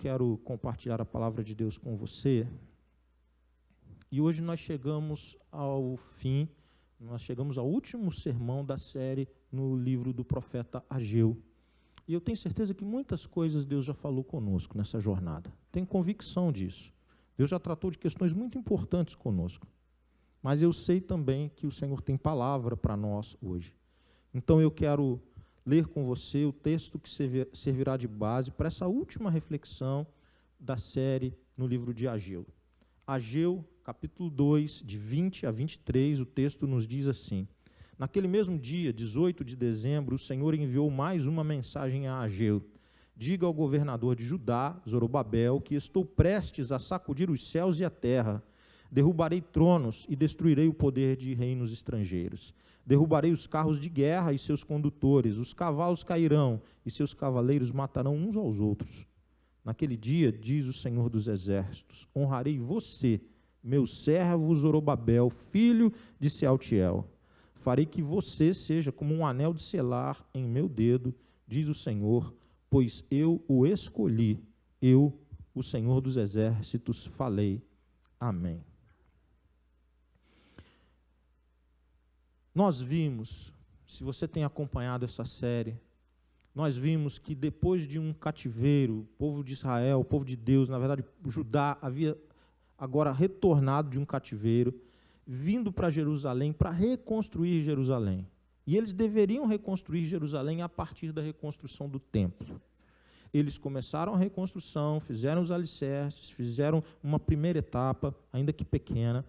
quero compartilhar a palavra de Deus com você. E hoje nós chegamos ao fim, nós chegamos ao último sermão da série no livro do profeta Ageu. E eu tenho certeza que muitas coisas Deus já falou conosco nessa jornada. Tenho convicção disso. Deus já tratou de questões muito importantes conosco. Mas eu sei também que o Senhor tem palavra para nós hoje. Então eu quero ler com você o texto que servirá de base para essa última reflexão da série no livro de Ageu. Ageu, capítulo 2, de 20 a 23, o texto nos diz assim: naquele mesmo dia, 18 de dezembro, o Senhor enviou mais uma mensagem a Ageu. Diga ao governador de Judá, Zorobabel, que estou prestes a sacudir os céus e a terra. Derrubarei tronos e destruirei o poder de reinos estrangeiros. Derrubarei os carros de guerra e seus condutores, os cavalos cairão e seus cavaleiros matarão uns aos outros. Naquele dia, diz o Senhor dos Exércitos, honrarei você, meu servo Zorobabel, filho de Sealtiel. Farei que você seja como um anel de selar em meu dedo, diz o Senhor, pois eu o escolhi, eu, o Senhor dos Exércitos, falei. Amém. Nós vimos, se você tem acompanhado essa série, nós vimos que depois de um cativeiro, o povo de Israel, o povo de Deus, na verdade, Judá havia agora retornado de um cativeiro, vindo para Jerusalém para reconstruir Jerusalém. E eles deveriam reconstruir Jerusalém a partir da reconstrução do templo. Eles começaram a reconstrução, fizeram os alicerces, fizeram uma primeira etapa, ainda que pequena,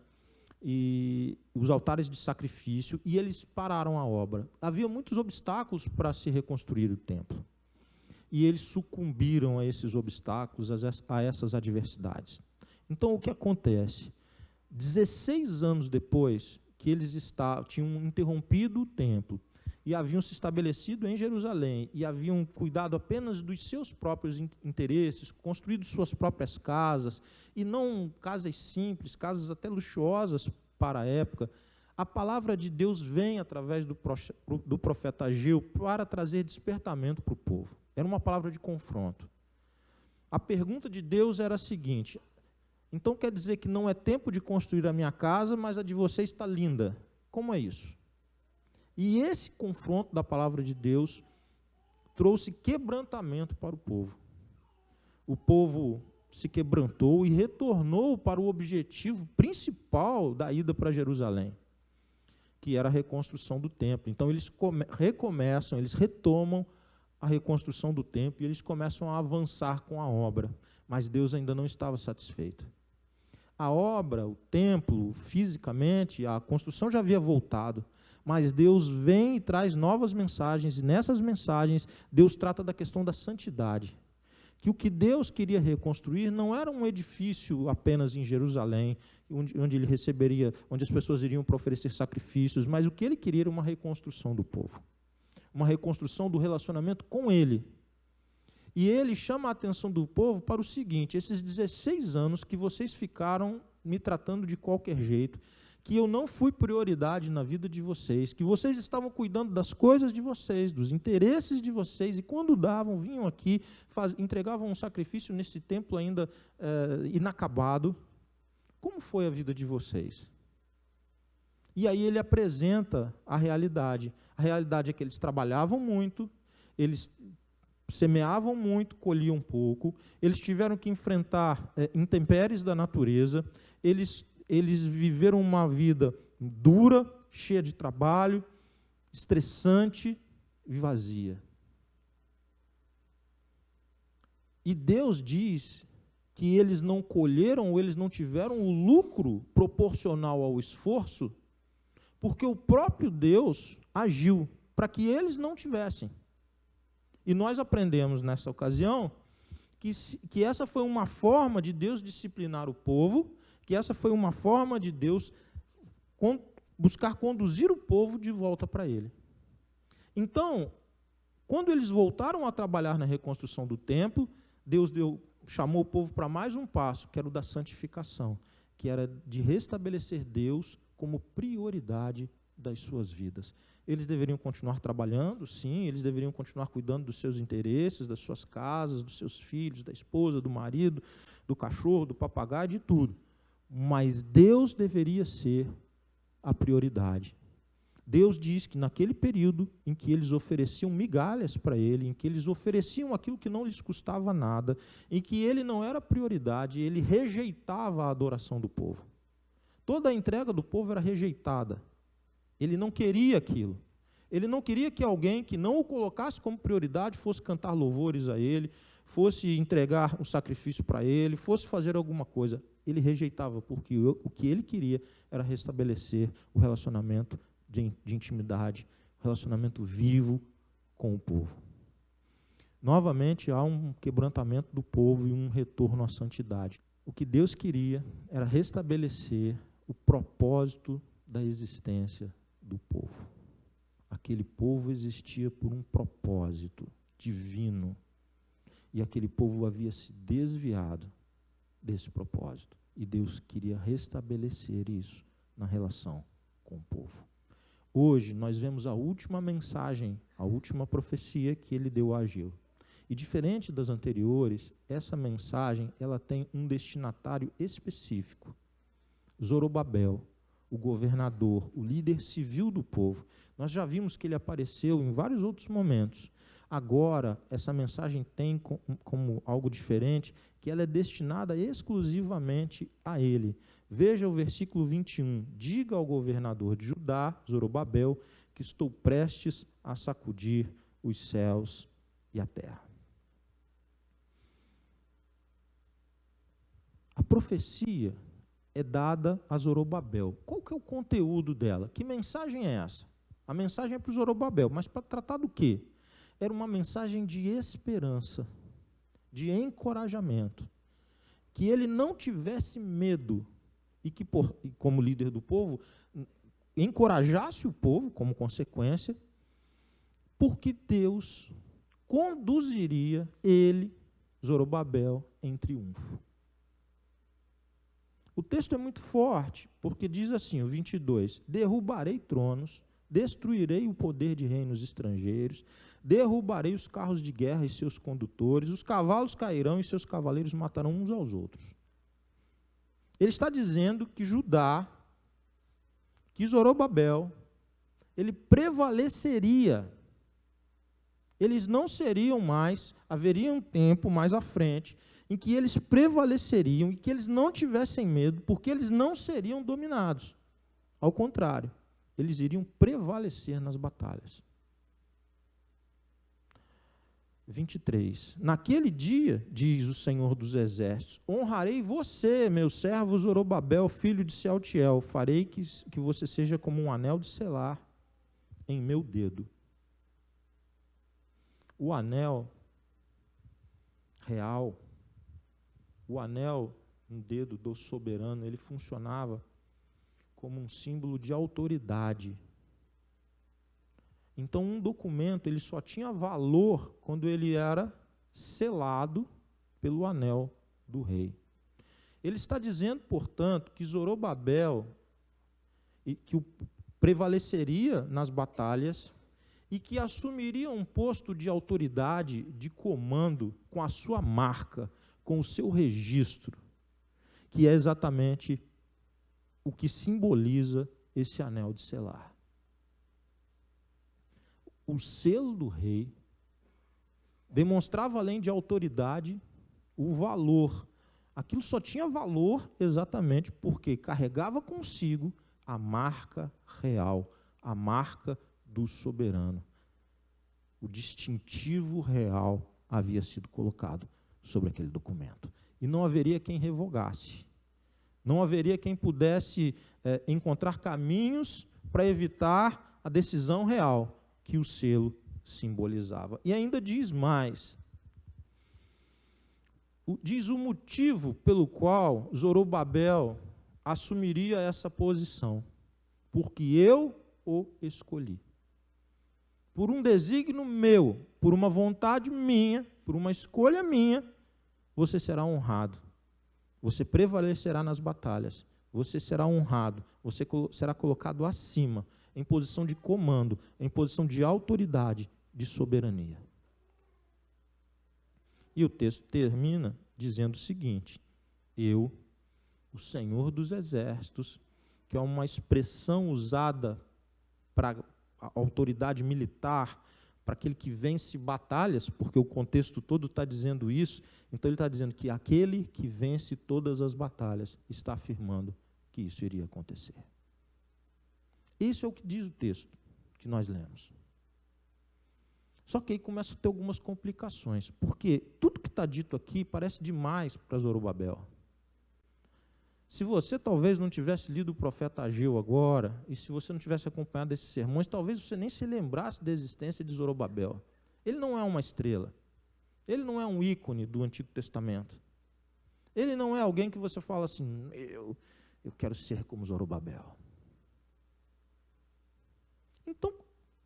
e os altares de sacrifício, e eles pararam a obra. Havia muitos obstáculos para se reconstruir o templo. E eles sucumbiram a esses obstáculos, a essas adversidades. Então, o que acontece? 16 anos depois que eles tinham interrompido o templo e haviam se estabelecido em Jerusalém e haviam cuidado apenas dos seus próprios interesses, construído suas próprias casas, e não casas simples, casas até luxuosas para a época, a palavra de Deus vem através do profeta Ageu para trazer despertamento para o povo. Era uma palavra de confronto. A pergunta de Deus era a seguinte: então quer dizer que não é tempo de construir a minha casa, mas a de vocês está linda. Como é isso? E esse confronto da palavra de Deus trouxe quebrantamento para o povo. O povo se quebrantou e retornou para o objetivo principal da ida para Jerusalém, que era a reconstrução do templo. Então eles recomeçam, eles retomam a reconstrução do templo e eles começam a avançar com a obra. Mas Deus ainda não estava satisfeito. A obra, o templo, fisicamente, a construção já havia voltado, mas Deus vem e traz novas mensagens, e nessas mensagens Deus trata da questão da santidade. Que o que Deus queria reconstruir não era um edifício apenas em Jerusalém, onde ele receberia, onde as pessoas iriam para oferecer sacrifícios, mas o que ele queria era uma reconstrução do povo, uma reconstrução do relacionamento com ele. E ele chama a atenção do povo para o seguinte: esses 16 anos que vocês ficaram me tratando de qualquer jeito, que eu não fui prioridade na vida de vocês, que vocês estavam cuidando das coisas de vocês, dos interesses de vocês, e quando davam, vinham aqui, entregavam um sacrifício nesse templo ainda inacabado. Como foi a vida de vocês? E aí ele apresenta a realidade. A realidade é que eles trabalhavam muito, eles semeavam muito, colhiam pouco, eles tiveram que enfrentar intempéries da natureza, eles viveram uma vida dura, cheia de trabalho, estressante e vazia. E Deus diz que eles não colheram, ou eles não tiveram o lucro proporcional ao esforço, porque o próprio Deus agiu para que eles não tivessem. E nós aprendemos nessa ocasião que essa foi uma forma de Deus disciplinar o povo, que essa foi uma forma de Deus buscar conduzir o povo de volta para ele. Então, quando eles voltaram a trabalhar na reconstrução do templo, Deus chamou o povo para mais um passo, que era o da santificação, que era de restabelecer Deus como prioridade das suas vidas. Eles deveriam continuar trabalhando, sim, eles deveriam continuar cuidando dos seus interesses, das suas casas, dos seus filhos, da esposa, do marido, do cachorro, do papagaio, de tudo. Mas Deus deveria ser a prioridade. Deus diz que naquele período em que eles ofereciam migalhas para ele, em que eles ofereciam aquilo que não lhes custava nada, em que ele não era prioridade, ele rejeitava a adoração do povo. Toda a entrega do povo era rejeitada. Ele não queria aquilo. Ele não queria que alguém que não o colocasse como prioridade fosse cantar louvores a ele, fosse entregar um sacrifício para ele, fosse fazer alguma coisa. Ele rejeitava, porque o que ele queria era restabelecer o relacionamento de intimidade, o relacionamento vivo com o povo. Novamente, há um quebrantamento do povo e um retorno à santidade. O que Deus queria era restabelecer o propósito da existência do povo. Aquele povo existia por um propósito divino. E aquele povo havia se desviado desse propósito. E Deus queria restabelecer isso na relação com o povo. Hoje, nós vemos a última mensagem, a última profecia que ele deu a Ageu. E diferente das anteriores, essa mensagem ela tem um destinatário específico. Zorobabel, o governador, o líder civil do povo. Nós já vimos que ele apareceu em vários outros momentos. Agora, essa mensagem tem como algo diferente, que ela é destinada exclusivamente a ele. Veja o versículo 21. Diga ao governador de Judá, Zorobabel, que estou prestes a sacudir os céus e a terra. A profecia é dada a Zorobabel. Qual que é o conteúdo dela? Que mensagem é essa? A mensagem é para o Zorobabel, mas para tratar do quê? Era uma mensagem de esperança, de encorajamento, que ele não tivesse medo e que, como líder do povo, encorajasse o povo como consequência, porque Deus conduziria ele, Zorobabel, em triunfo. O texto é muito forte, porque diz assim, o 22, derrubarei tronos, destruirei o poder de reinos estrangeiros, derrubarei os carros de guerra e seus condutores, os cavalos cairão e seus cavaleiros matarão uns aos outros. Ele está dizendo que Judá, que Zorobabel, ele prevaleceria. Eles não seriam mais, haveria um tempo mais à frente, em que eles prevaleceriam e que eles não tivessem medo, porque eles não seriam dominados. Ao contrário, eles iriam prevalecer nas batalhas. 23. Naquele dia, diz o Senhor dos Exércitos, honrarei você, meu servo Zorobabel, filho de Sealtiel, farei que você seja como um anel de selar em meu dedo. O anel real, o anel no dedo do soberano, ele funcionava como um símbolo de autoridade. Então, um documento ele só tinha valor quando ele era selado pelo anel do rei. Ele está dizendo, portanto, que Zorobabel que prevaleceria nas batalhas e que assumiria um posto de autoridade, de comando, com a sua marca, com o seu registro, que é exatamente o que simboliza esse anel de selar. O selo do rei demonstrava, além de autoridade, o valor. Aquilo só tinha valor exatamente porque carregava consigo a marca real, a marca do soberano. O distintivo real havia sido colocado sobre aquele documento. E não haveria quem revogasse. Não haveria quem pudesse encontrar caminhos para evitar a decisão real que o selo simbolizava. E ainda diz mais. Diz o motivo pelo qual Zorobabel assumiria essa posição. Porque eu o escolhi. Por um desígnio meu, por uma vontade minha, por uma escolha minha, você será honrado. Você prevalecerá nas batalhas. Você será honrado. Você será colocado acima em posição de comando, em posição de autoridade, de soberania. E o texto termina dizendo o seguinte: eu, o Senhor dos Exércitos, que é uma expressão usada para a autoridade militar, para aquele que vence batalhas, porque o contexto todo está dizendo isso, então ele está dizendo que aquele que vence todas as batalhas está afirmando que isso iria acontecer. Isso é o que diz o texto que nós lemos. Só que aí começa a ter algumas complicações, porque tudo que está dito aqui parece demais para Zorobabel. Se você talvez não tivesse lido o profeta Ageu agora, e se você não tivesse acompanhado esses sermões, talvez você nem se lembrasse da existência de Zorobabel. Ele não é uma estrela. Ele não é um ícone do Antigo Testamento. Ele não é alguém que você fala assim, eu quero ser como Zorobabel. Então,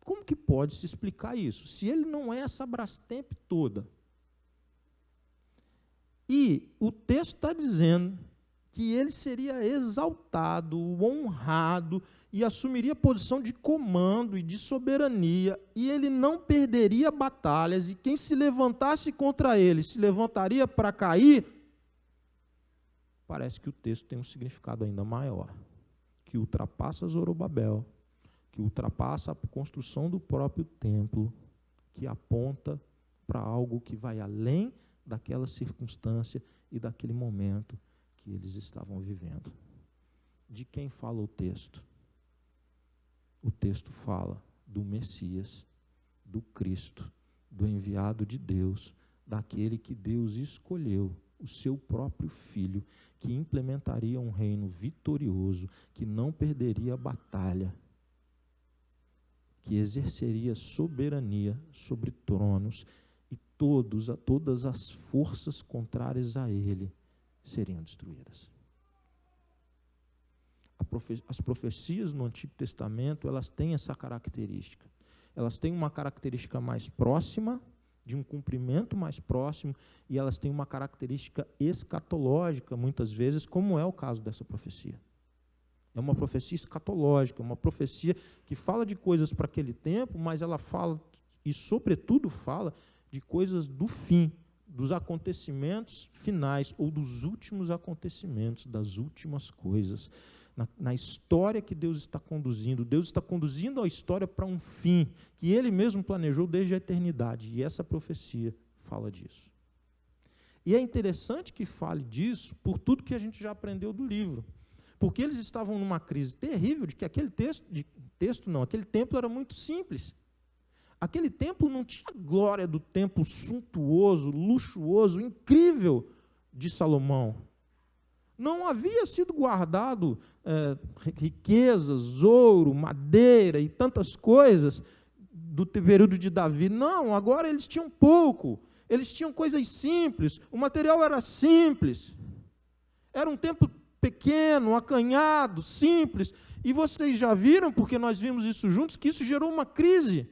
como que pode se explicar isso? Se ele não é essa Brastemp toda. E o texto está dizendo que ele seria exaltado, honrado, e assumiria posição de comando e de soberania, e ele não perderia batalhas, e quem se levantasse contra ele, se levantaria para cair. Parece que o texto tem um significado ainda maior, que ultrapassa Zorobabel, que ultrapassa a construção do próprio templo, que aponta para algo que vai além daquela circunstância e daquele momento que eles estavam vivendo. De quem fala o texto? O texto fala do Messias, do Cristo, do enviado de Deus, daquele que Deus escolheu, o seu próprio Filho, que implementaria um reino vitorioso, que não perderia a batalha, que exerceria soberania sobre tronos, e todas as forças contrárias a ele seriam destruídas. As profecias no Antigo Testamento, elas têm essa característica. Elas têm uma característica mais próxima, de um cumprimento mais próximo, e elas têm uma característica escatológica, muitas vezes, como é o caso dessa profecia. É uma profecia escatológica, uma profecia que fala de coisas para aquele tempo, mas ela fala, e sobretudo fala, de coisas do fim, dos acontecimentos finais, ou dos últimos acontecimentos, das últimas coisas, na história que Deus está conduzindo a história para um fim, que Ele mesmo planejou desde a eternidade, e essa profecia fala disso. E é interessante que fale disso, por tudo que a gente já aprendeu do livro, porque eles estavam numa crise terrível, de que aquele aquele templo era muito simples. Aquele templo não tinha a glória do templo suntuoso, luxuoso, incrível de Salomão. Não havia sido guardado riquezas, ouro, madeira e tantas coisas do período de Davi. Não, agora eles tinham pouco. Eles tinham coisas simples, o material era simples. Era um templo pequeno, acanhado, simples. E vocês já viram, porque nós vimos isso juntos, que isso gerou uma crise.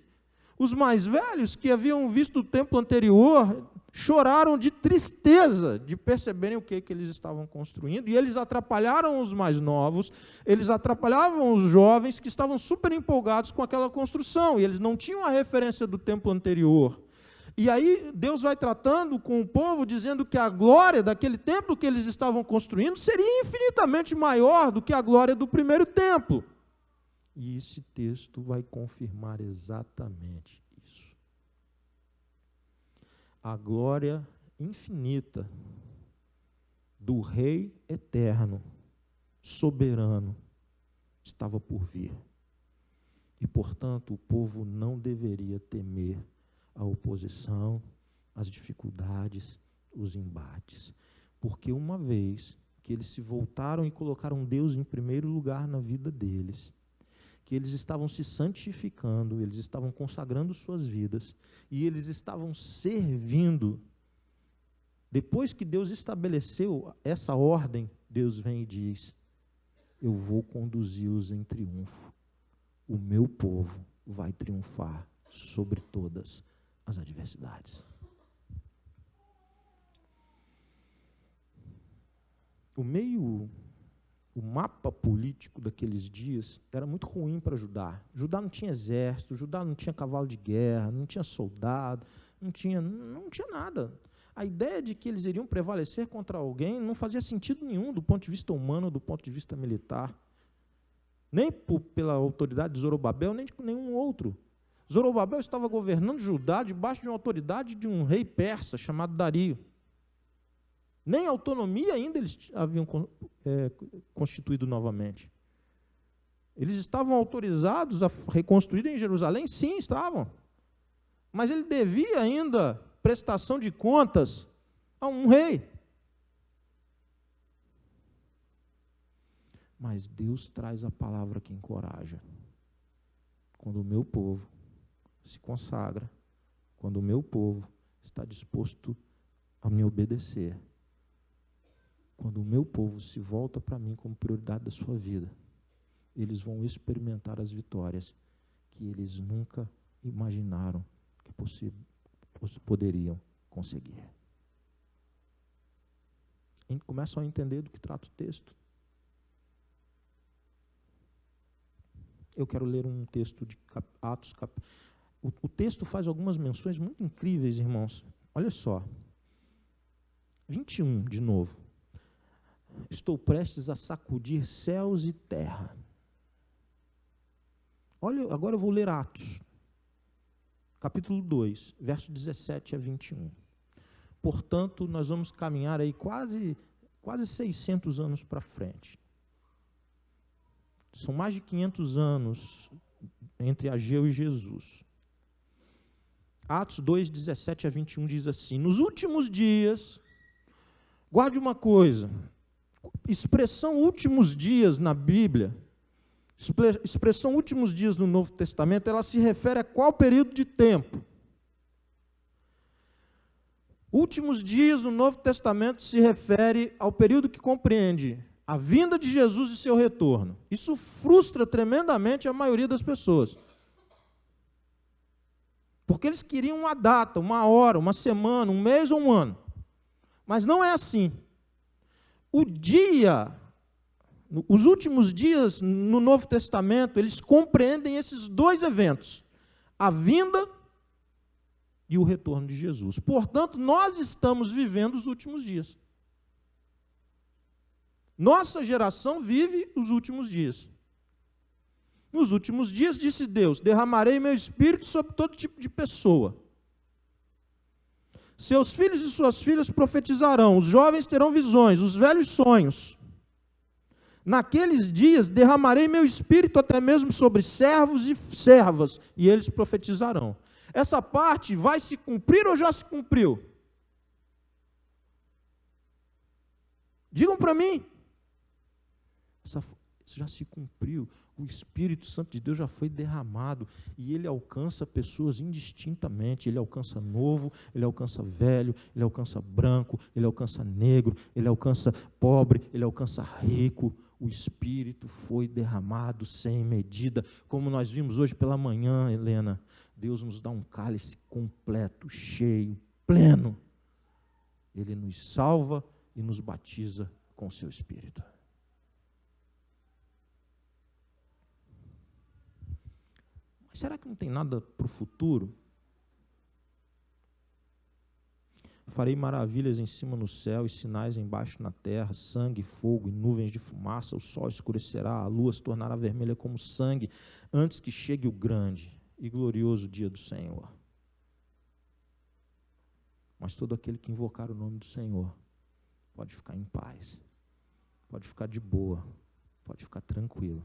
Os mais velhos, que haviam visto o templo anterior, choraram de tristeza de perceberem o que eles estavam construindo, e eles atrapalharam os mais novos, eles atrapalhavam os jovens que estavam super empolgados com aquela construção, e eles não tinham a referência do templo anterior. E aí Deus vai tratando com o povo, dizendo que a glória daquele templo que eles estavam construindo seria infinitamente maior do que a glória do primeiro templo. E esse texto vai confirmar exatamente isso. A glória infinita do Rei eterno, soberano, estava por vir. E, portanto, o povo não deveria temer a oposição, as dificuldades, os embates. Porque uma vez que eles se voltaram e colocaram Deus em primeiro lugar na vida deles, que eles estavam se santificando, eles estavam consagrando suas vidas, e eles estavam servindo. Depois que Deus estabeleceu essa ordem, Deus vem e diz: eu vou conduzi-los em triunfo. O meu povo vai triunfar sobre todas as adversidades. O meio o mapa político daqueles dias era muito ruim para Judá. Judá não tinha exército, Judá não tinha cavalo de guerra, não tinha soldado, não tinha nada. A ideia de que eles iriam prevalecer contra alguém não fazia sentido nenhum do ponto de vista humano, do ponto de vista militar. Nem pela autoridade de Zorobabel, nem de nenhum outro. Zorobabel estava governando Judá debaixo de uma autoridade de um rei persa chamado Dario. Nem autonomia ainda eles haviam constituído novamente. Eles estavam autorizados a reconstruir em Jerusalém? Sim, estavam. Mas ele devia ainda prestação de contas a um rei. Mas Deus traz a palavra que encoraja. Quando o meu povo se consagra, quando o meu povo está disposto a me obedecer, quando o meu povo se volta para mim como prioridade da sua vida, eles vão experimentar as vitórias que eles nunca imaginaram que poderiam conseguir. Começam a entender do que trata o texto. Eu quero ler um texto de Atos. O texto faz algumas menções muito incríveis, irmãos. Olha só. 21, de novo. Estou prestes a sacudir céus e terra. Olha, agora eu vou ler Atos. Capítulo 2, verso 17 a 21. Portanto, nós vamos caminhar aí quase 600 anos para frente. São mais de 500 anos entre Ageu e Jesus. Atos 2, 17 a 21 diz assim: nos últimos dias, guarde uma coisa, expressão últimos dias na Bíblia, expressão últimos dias no Novo Testamento, ela se refere a qual período de tempo? Últimos dias no Novo Testamento se refere ao período que compreende a vinda de Jesus e seu retorno. Isso frustra tremendamente a maioria das pessoas. Porque eles queriam uma data, uma hora, uma semana, um mês ou um ano. Mas não é assim. Os últimos dias no Novo Testamento, eles compreendem esses dois eventos: a vinda e o retorno de Jesus. Portanto, nós estamos vivendo os últimos dias. Nossa geração vive os últimos dias. Nos últimos dias, disse Deus, derramarei meu espírito sobre todo tipo de pessoa. Seus filhos e suas filhas profetizarão, os jovens terão visões, os velhos sonhos. Naqueles dias derramarei meu espírito até mesmo sobre servos e servas, e eles profetizarão. Essa parte vai se cumprir ou já se cumpriu? Digam para mim. Isso já se cumpriu. O Espírito Santo de Deus já foi derramado e ele alcança pessoas indistintamente. Ele alcança novo, ele alcança velho, ele alcança branco, ele alcança negro, ele alcança pobre, ele alcança rico. O Espírito foi derramado sem medida, como nós vimos hoje pela manhã, Helena. Deus nos dá um cálice completo, cheio, pleno. Ele nos salva e nos batiza com o seu Espírito. Mas será que não tem nada para o futuro? Farei maravilhas em cima no céu e sinais embaixo na terra, sangue, fogo e nuvens de fumaça, o sol escurecerá, a lua se tornará vermelha como sangue, antes que chegue o grande e glorioso dia do Senhor. Mas todo aquele que invocar o nome do Senhor pode ficar em paz, pode ficar de boa, pode ficar tranquilo.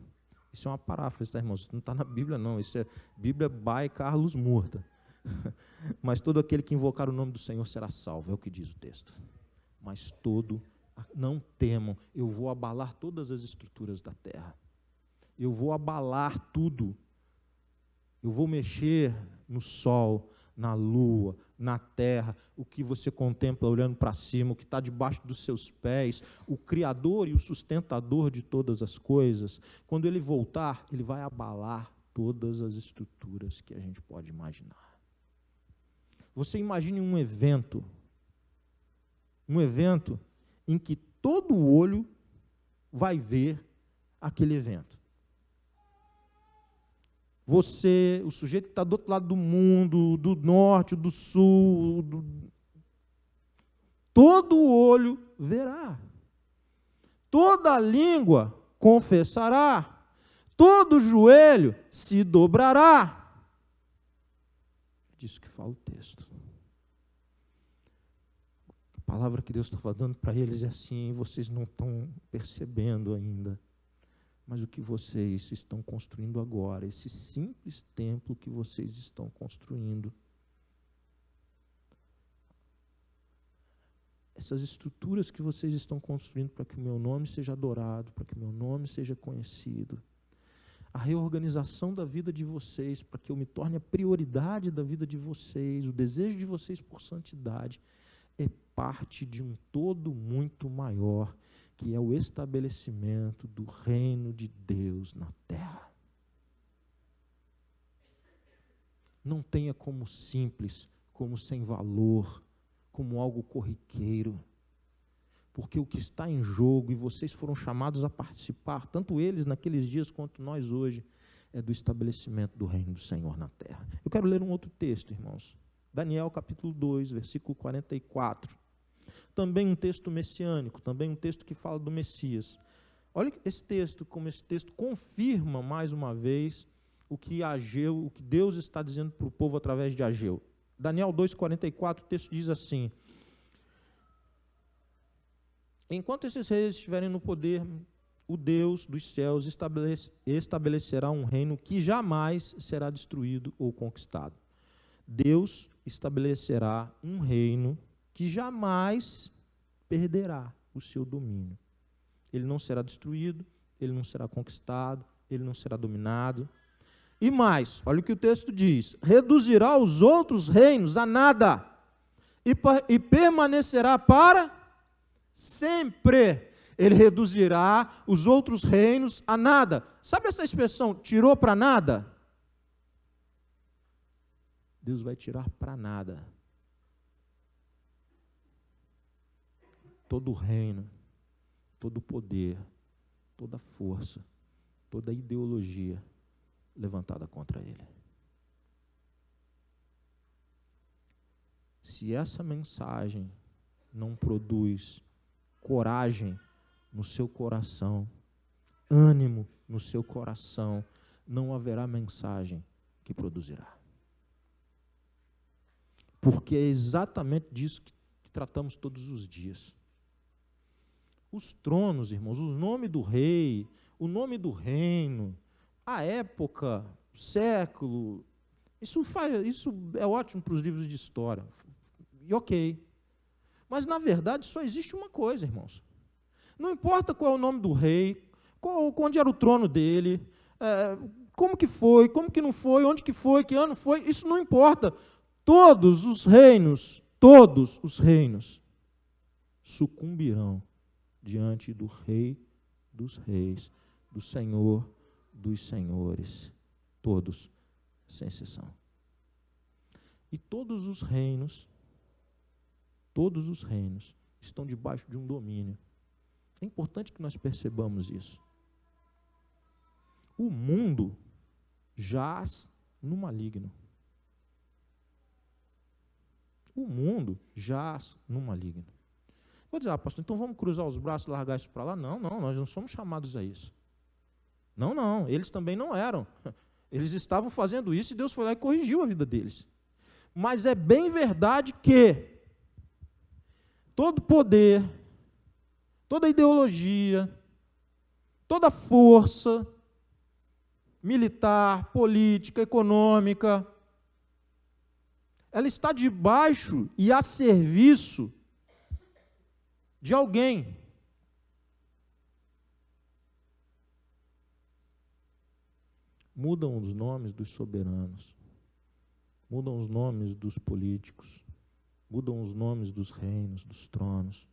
Isso é uma paráfrase, tá, irmãos? Isso não está na Bíblia, não. Isso é Bíblia by Carlos Murta. Mas todo aquele que invocar o nome do Senhor será salvo, é o que diz o texto. Mas não temam, eu vou abalar todas as estruturas da terra. Eu vou abalar tudo. Eu vou mexer no sol, na lua, na terra, o que você contempla olhando para cima, o que está debaixo dos seus pés, o Criador e o sustentador de todas as coisas. Quando Ele voltar, Ele vai abalar todas as estruturas que a gente pode imaginar. Você imagine um evento em que todo olho vai ver aquele evento. Você, o sujeito que está do outro lado do mundo, do norte, do sul, todo olho verá. Toda língua confessará. Todo joelho se dobrará. É disso que fala o texto. A palavra que Deus está dando para eles é assim, vocês não estão percebendo ainda. Mas o que vocês estão construindo agora, esse simples templo que vocês estão construindo, essas estruturas que vocês estão construindo para que o meu nome seja adorado, para que o meu nome seja conhecido, a reorganização da vida de vocês, para que eu me torne a prioridade da vida de vocês, o desejo de vocês por santidade, é parte de um todo muito maior, que é o estabelecimento do reino de Deus na terra. Não tenha como simples, como sem valor, como algo corriqueiro, porque o que está em jogo, e vocês foram chamados a participar, tanto eles naqueles dias quanto nós hoje, é do estabelecimento do reino do Senhor na terra. Eu quero ler um outro texto, irmãos. Daniel capítulo 2, versículo 44. Também um texto messiânico, também um texto que fala do Messias. Olha esse texto, como esse texto confirma mais uma vez o que Deus está dizendo para o povo através de Ageu. Daniel 2,44, o texto diz assim: enquanto esses reis estiverem no poder, o Deus dos céus estabelecerá um reino que jamais será destruído ou conquistado. Deus estabelecerá um reino que jamais perderá o seu domínio. Ele não será destruído, ele não será conquistado, ele não será dominado. E mais, olha o que o texto diz: reduzirá os outros reinos a nada e permanecerá para sempre. Ele reduzirá os outros reinos a nada. Sabe essa expressão, tirou para nada? Deus vai tirar para nada todo o reino, todo o poder, toda a força, toda a ideologia levantada contra ele. Se essa mensagem não produz coragem no seu coração, ânimo no seu coração, não haverá mensagem que produzirá. Porque é exatamente disso que tratamos todos os dias. Os tronos, irmãos, o nome do rei, o nome do reino, a época, o século, isso é ótimo para os livros de história, e ok. Mas, na verdade, só existe uma coisa, irmãos. Não importa qual é o nome do rei, onde era o trono dele, como que foi, como que não foi, onde que foi, que ano foi, isso não importa. Todos os reinos sucumbirão diante do Rei dos Reis, do Senhor dos Senhores, todos, sem exceção. E todos os reinos estão debaixo de um domínio. É importante que nós percebamos isso. O mundo jaz no maligno. O mundo jaz no maligno. Vou dizer, pastor, então vamos cruzar os braços e largar isso para lá? Não, nós não somos chamados a isso. Não, eles também não eram. Eles estavam fazendo isso e Deus foi lá e corrigiu a vida deles. Mas é bem verdade que todo poder, toda ideologia, toda força militar, política, econômica, ela está debaixo e a serviço de alguém. Mudam os nomes dos soberanos, mudam os nomes dos políticos, mudam os nomes dos reinos, dos tronos.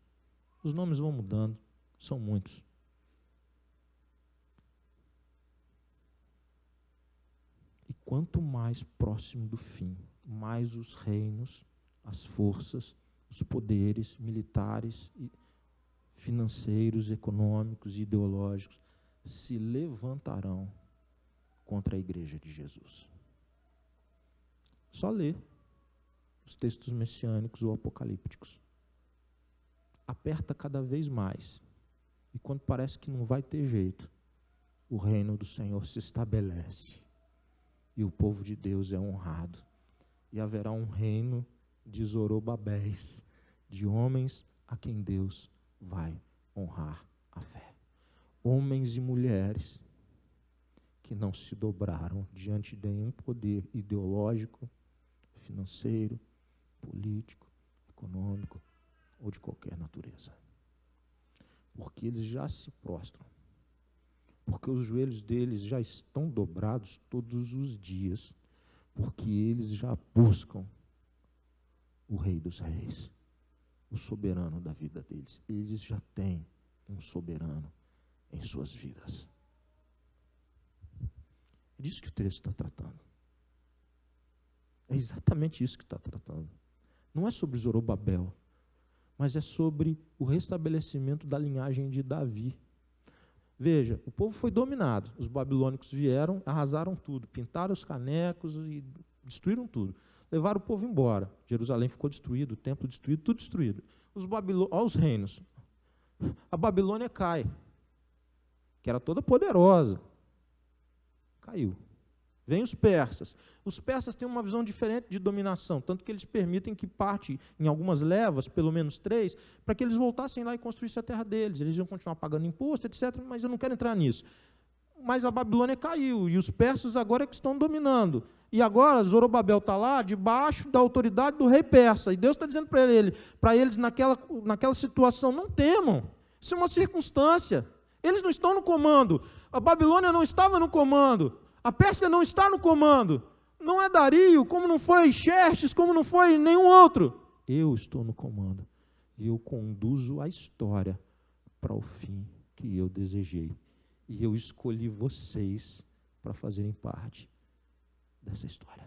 Os nomes vão mudando, são muitos. E quanto mais próximo do fim, mais os reinos, as forças, os poderes militares e financeiros, econômicos e ideológicos se levantarão contra a igreja de Jesus. Só ler os textos messiânicos ou apocalípticos. Aperta cada vez mais. E quando parece que não vai ter jeito, o reino do Senhor se estabelece. E o povo de Deus é honrado. E haverá um reino de Zorobabéis, de homens a quem Deus vai honrar a fé. Homens e mulheres que não se dobraram diante de nenhum poder ideológico, financeiro, político, econômico ou de qualquer natureza. Porque eles já se prostram. Porque os joelhos deles já estão dobrados todos os dias. Porque eles já buscam o Rei dos Reis, o soberano da vida deles. Eles já têm um soberano em suas vidas. É disso que o texto está tratando. É exatamente isso que está tratando. Não é sobre Zorobabel, mas é sobre o restabelecimento da linhagem de Davi. Veja, o povo foi dominado. Os babilônicos vieram, arrasaram tudo, pintaram os canecos e destruíram tudo. Levaram o povo embora. Jerusalém ficou destruído, o templo destruído, tudo destruído. Olha os reinos. A Babilônia cai, que era toda poderosa. Caiu. Vem os persas. Os persas têm uma visão diferente de dominação, tanto que eles permitem que parte em algumas levas, pelo menos 3, para que eles voltassem lá e construíssem a terra deles. Eles iam continuar pagando imposto, etc., mas eu não quero entrar nisso. Mas a Babilônia caiu, e os persas agora é que estão dominando. E agora Zorobabel está lá, debaixo da autoridade do rei persa. E Deus está dizendo para eles naquela situação, não temam, isso é uma circunstância. Eles não estão no comando. A Babilônia não estava no comando. A Pérsia não está no comando. Não é Dario, como não foi Xerxes, como não foi nenhum outro. Eu estou no comando. E eu conduzo a história para o fim que eu desejei. E eu escolhi vocês para fazerem parte dessa história.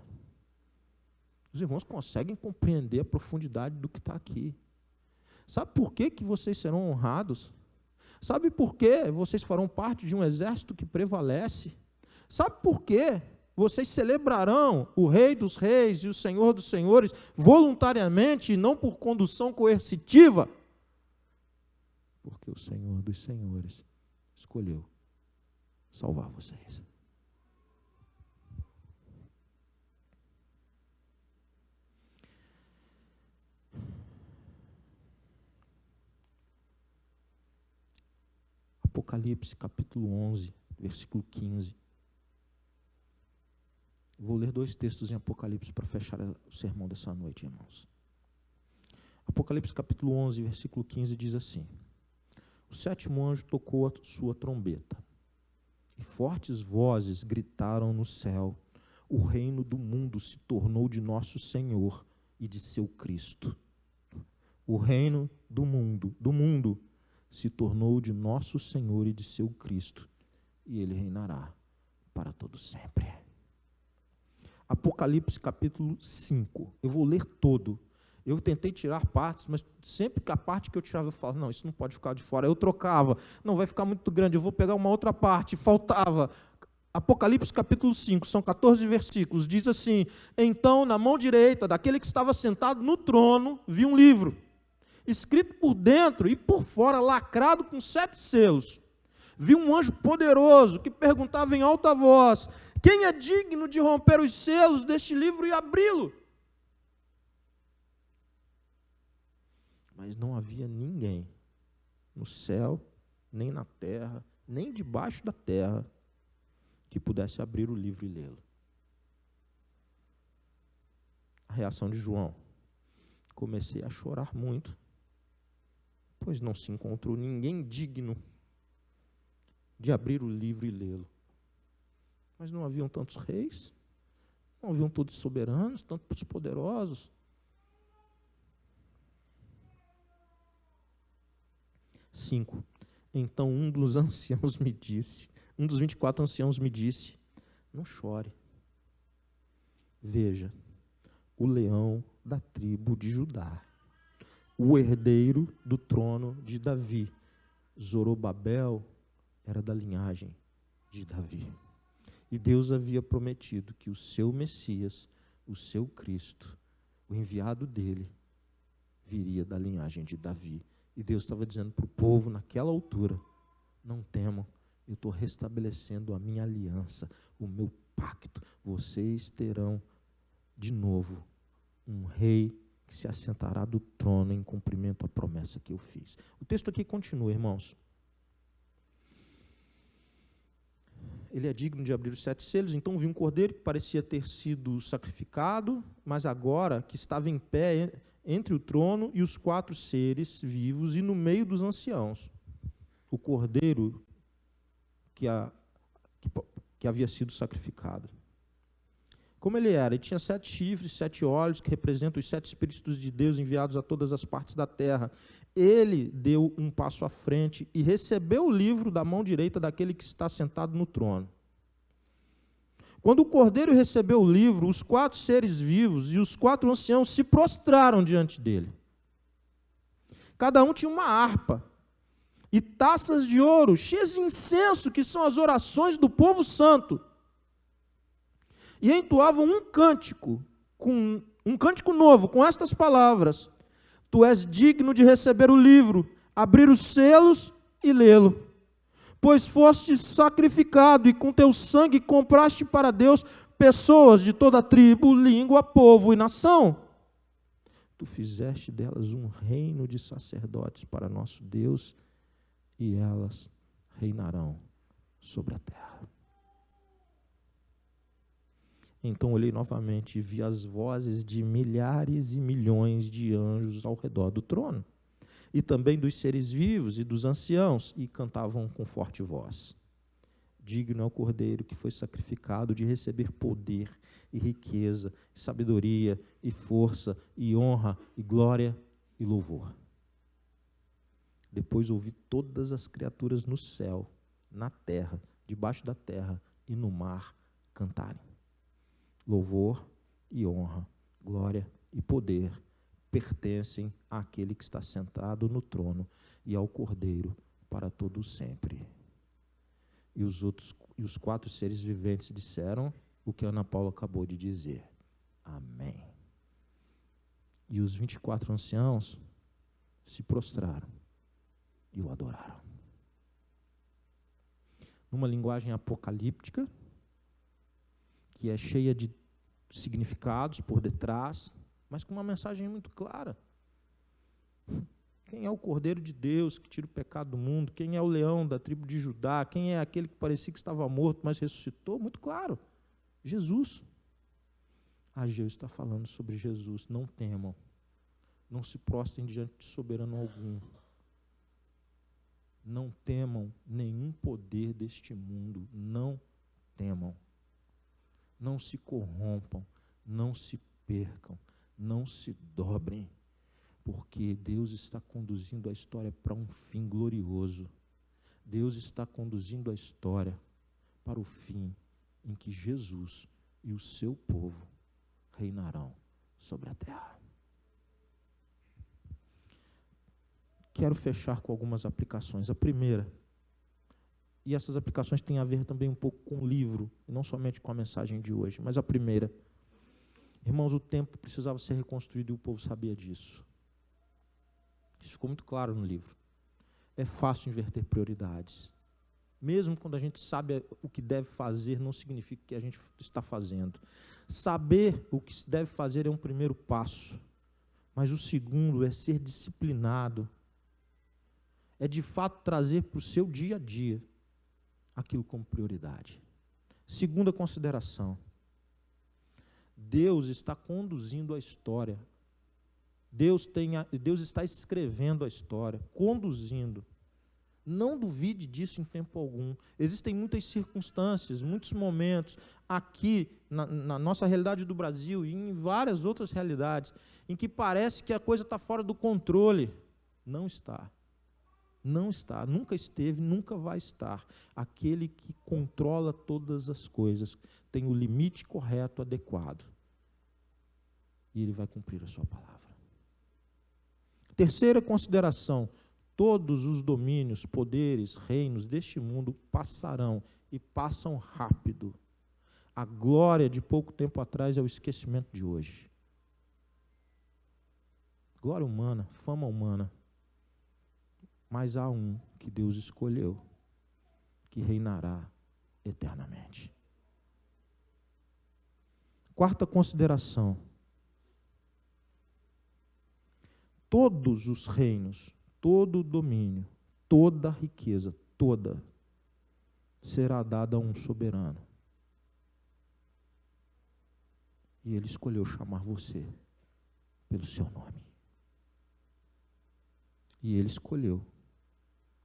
Os irmãos conseguem compreender a profundidade do que está aqui. Sabe por que vocês serão honrados? Sabe por que vocês farão parte de um exército que prevalece? Sabe por que vocês celebrarão o Rei dos Reis e o Senhor dos Senhores voluntariamente e não por condução coercitiva? Porque o Senhor dos Senhores escolheu salvar vocês. Apocalipse capítulo 11, versículo 15. Vou ler 2 textos em Apocalipse para fechar o sermão dessa noite, irmãos. Apocalipse capítulo 11, versículo 15 diz assim: o 7º anjo tocou a sua trombeta, e fortes vozes gritaram no céu: o reino do mundo se tornou de nosso Senhor e de seu Cristo. O reino do mundo se tornou de nosso Senhor e de seu Cristo, e ele reinará para todo sempre. Apocalipse capítulo 5, eu vou ler todo. Eu tentei tirar partes, mas sempre que a parte que eu tirava, eu falava, não, isso não pode ficar de fora. Eu trocava, não, vai ficar muito grande, eu vou pegar uma outra parte, faltava. Apocalipse capítulo 5, são 14 versículos, diz assim: então, na mão direita daquele que estava sentado no trono, vi um livro, escrito por dentro e por fora, lacrado com 7 selos. Vi um anjo poderoso que perguntava em alta voz: quem é digno de romper os selos deste livro e abri-lo? Mas não havia ninguém no céu, nem na terra, nem debaixo da terra, que pudesse abrir o livro e lê-lo. A reação de João: comecei a chorar muito, pois não se encontrou ninguém digno de abrir o livro e lê-lo. Mas não haviam tantos reis, não haviam todos soberanos, tantos poderosos. 5. Então um dos anciãos me disse, um dos 24 anciãos me disse: não chore. Veja, o leão da tribo de Judá, o herdeiro do trono de Davi, Zorobabel era da linhagem de Davi. E Deus havia prometido que o seu Messias, o seu Cristo, o enviado dele, viria da linhagem de Davi. E Deus estava dizendo para o povo naquela altura: não temam, eu estou restabelecendo a minha aliança, o meu pacto. Vocês terão de novo um rei que se assentará do trono em cumprimento à promessa que eu fiz. O texto aqui continua, irmãos. Ele é digno de abrir os 7 selos. Então vi um cordeiro que parecia ter sido sacrificado, mas agora que estava em pé entre o trono e os 4 seres vivos e no meio dos anciãos. O cordeiro que havia sido sacrificado. Como ele era? Ele tinha 7 chifres, 7 olhos, que representam os 7 Espíritos de Deus enviados a todas as partes da terra. Ele deu um passo à frente e recebeu o livro da mão direita daquele que está sentado no trono. Quando o cordeiro recebeu o livro, os 4 seres vivos e os 4 anciãos se prostraram diante dele. Cada um tinha uma harpa e taças de ouro cheias de incenso, que são as orações do povo santo. E entoavam um cântico novo, com estas palavras: Tu és digno de receber o livro, abrir os selos e lê-lo. Pois foste sacrificado e com teu sangue compraste para Deus pessoas de toda tribo, língua, povo e nação. Tu fizeste delas um reino de sacerdotes para nosso Deus, e elas reinarão sobre a terra. Então olhei novamente e vi as vozes de milhares e milhões de anjos ao redor do trono, e também dos seres vivos e dos anciãos, e cantavam com forte voz: Digno é o Cordeiro que foi sacrificado de receber poder e riqueza, e sabedoria e força e honra e glória e louvor. Depois ouvi todas as criaturas no céu, na terra, debaixo da terra e no mar cantarem: Louvor e honra, glória e poder pertencem àquele que está sentado no trono e ao Cordeiro para todo sempre. E os 4 seres viventes disseram o que a Ana Paula acabou de dizer: Amém. E os 24 anciãos se prostraram e o adoraram. Numa linguagem apocalíptica, que é cheia de significados por detrás, mas com uma mensagem muito clara. Quem é o Cordeiro de Deus que tira o pecado do mundo? Quem é o leão da tribo de Judá? Quem é aquele que parecia que estava morto, mas ressuscitou? Muito claro, Jesus. Ageu está falando sobre Jesus. Não temam, não se prostrem diante de soberano algum. Não temam nenhum poder deste mundo, não temam. Não se corrompam, não se percam, não se dobrem, porque Deus está conduzindo a história para um fim glorioso. Deus está conduzindo a história para o fim em que Jesus e o seu povo reinarão sobre a terra. Quero fechar com algumas aplicações. A primeira, e essas aplicações têm a ver também um pouco com o livro, e não somente com a mensagem de hoje, mas a primeira: irmãos, o templo precisava ser reconstruído e o povo sabia disso. Isso ficou muito claro no livro. É fácil inverter prioridades. Mesmo quando a gente sabe o que deve fazer, não significa que a gente está fazendo. Saber o que se deve fazer é um primeiro passo, mas o segundo é ser disciplinado. É de fato trazer para o seu dia a dia aquilo como prioridade. Segunda consideração: Deus está conduzindo a história. Deus está escrevendo a história, conduzindo. Não duvide disso em tempo algum. Existem muitas circunstâncias, muitos momentos aqui na nossa realidade do Brasil e em várias outras realidades em que parece que a coisa está fora do controle. Não está. Não está, nunca esteve, nunca vai estar. Aquele que controla todas as coisas tem o limite correto, adequado. E ele vai cumprir a sua palavra. Terceira consideração: Todos os domínios, poderes, reinos deste mundo passarão e passam rápido. A glória de pouco tempo atrás é o esquecimento de hoje. Glória humana, fama humana. Mas há um que Deus escolheu, que reinará eternamente. Quarta consideração. Todos os reinos, todo o domínio, toda a riqueza, toda, será dada a um soberano. E ele escolheu chamar você pelo seu nome. E ele escolheu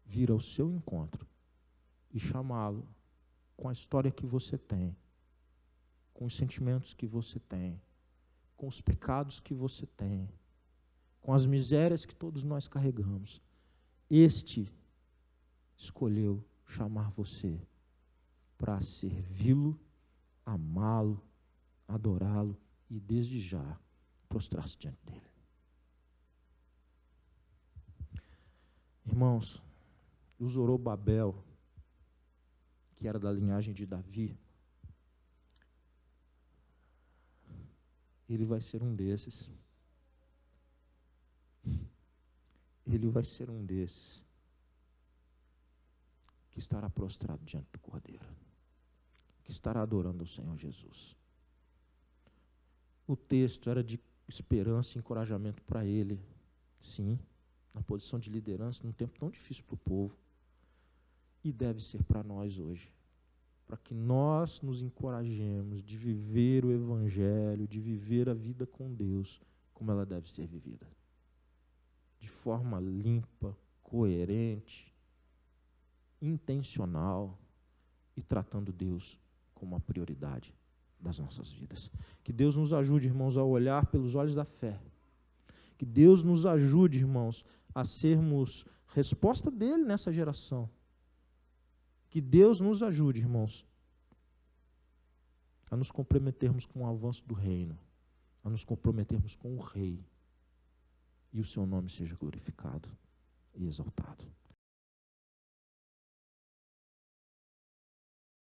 vir ao seu encontro e chamá-lo com a história que você tem, com os sentimentos que você tem, com os pecados que você tem, com as misérias que todos nós carregamos. Este escolheu chamar você para servi-lo, amá-lo, adorá-lo e desde já prostrar-se diante dele. Irmãos, o Zorobabel, que era da linhagem de Davi, ele vai ser um desses. Ele vai ser um desses que estará prostrado diante do Cordeiro, que estará adorando o Senhor Jesus. O texto era de esperança e encorajamento para ele, sim, na posição de liderança, num tempo tão difícil para o povo, e deve ser para nós hoje, para que nós nos encorajemos de viver o Evangelho, de viver a vida com Deus, como ela deve ser vivida. De forma limpa, coerente, intencional e tratando Deus como a prioridade das nossas vidas. Que Deus nos ajude, irmãos, a olhar pelos olhos da fé. Que Deus nos ajude, irmãos, a sermos resposta dele nessa geração. Que Deus nos ajude, irmãos, a nos comprometermos com o avanço do reino, a nos comprometermos com o Rei, e o seu nome seja glorificado e exaltado.